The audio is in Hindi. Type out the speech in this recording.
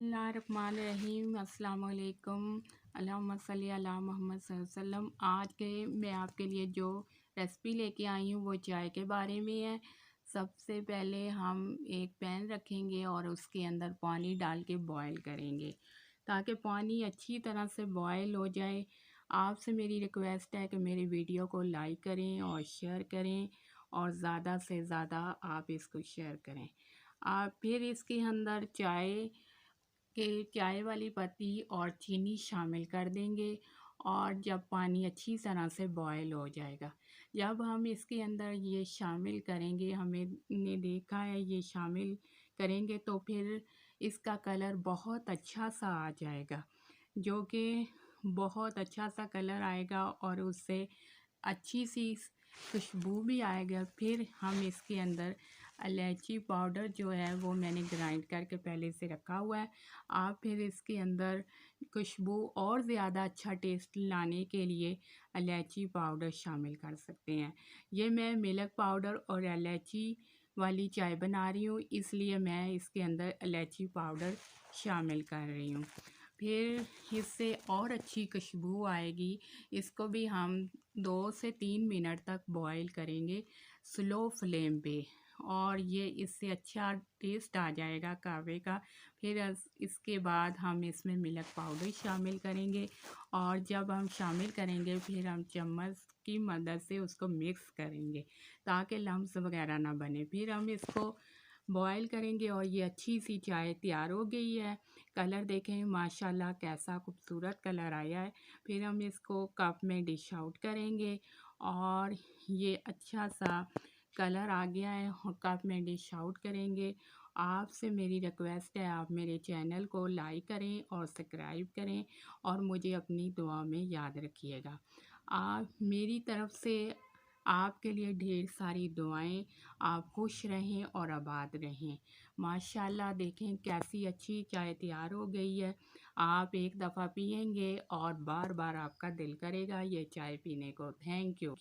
बिस्मिल्लाहिर्रहमानिर्रहीम अस्सलाम वालेकुम अल्लाहुम्मा सल्ली अला मोहम्मद सल्लल्लाहु अलैहि वसल्लम। आज के मैं आपके लिए जो रेसिपी लेके आई हूँ वो चाय के बारे में है। सबसे पहले हम एक पैन रखेंगे और उसके अंदर पानी डाल के बॉईल करेंगे ताकि पानी अच्छी तरह से बॉईल हो जाए। आपसे मेरी रिक्वेस्ट है कि मेरी वीडियो को लाइक करें और शेयर करें और ज़्यादा से ज़्यादा आप इसको शेयर करें। आप फिर इसके अंदर चाय वाली पत्ती और चीनी शामिल कर देंगे और जब पानी अच्छी तरह से बॉयल हो जाएगा, जब हम इसके अंदर ये शामिल करेंगे, हमें ने देखा है ये शामिल करेंगे तो फिर इसका कलर बहुत अच्छा सा आ जाएगा, जो कि बहुत अच्छा सा कलर आएगा और उससे अच्छी सी खुशबू भी आएगा। फिर हम इसके अंदर इलायची पाउडर जो है वो मैंने ग्राइंड करके पहले से रखा हुआ है। आप फिर इसके अंदर खुशबू और ज़्यादा अच्छा टेस्ट लाने के लिए इलायची पाउडर शामिल कर सकते हैं। ये मैं मिल्क पाउडर और इलायची वाली चाय बना रही हूँ, इसलिए मैं इसके अंदर इलायची पाउडर शामिल कर रही हूँ। फिर इससे और अच्छी खुशबू आएगी। इसको भी हम 2 से 3 मिनट तक बॉईल करेंगे स्लो फ्लेम पे और ये इससे अच्छा टेस्ट आ जाएगा कहवे का। फिर इसके बाद हम इसमें मिल्क पाउडर शामिल करेंगे और जब हम शामिल करेंगे फिर हम चम्मच की मदद से उसको मिक्स करेंगे ताकि लम्स वगैरह ना बने। फिर हम इसको बॉईल करेंगे और ये अच्छी सी चाय तैयार हो गई है। कलर देखें माशाल्लाह कैसा खूबसूरत कलर आया है। फिर हम इसको कप में डिश आउट करेंगे और ये अच्छा सा कलर आ गया है और कप में डिश आउट करेंगे। आपसे मेरी रिक्वेस्ट है आप मेरे चैनल को लाइक करें और सब्सक्राइब करें और मुझे अपनी दुआ में याद रखिएगा। आप मेरी तरफ से आपके लिए ढेर सारी दुआएं। आप खुश रहें और आबाद रहें। माशाल्लाह देखें कैसी अच्छी चाय तैयार हो गई है। आप एक दफ़ा पिएंगे और बार बार आपका दिल करेगा ये चाय पीने को। Thank you.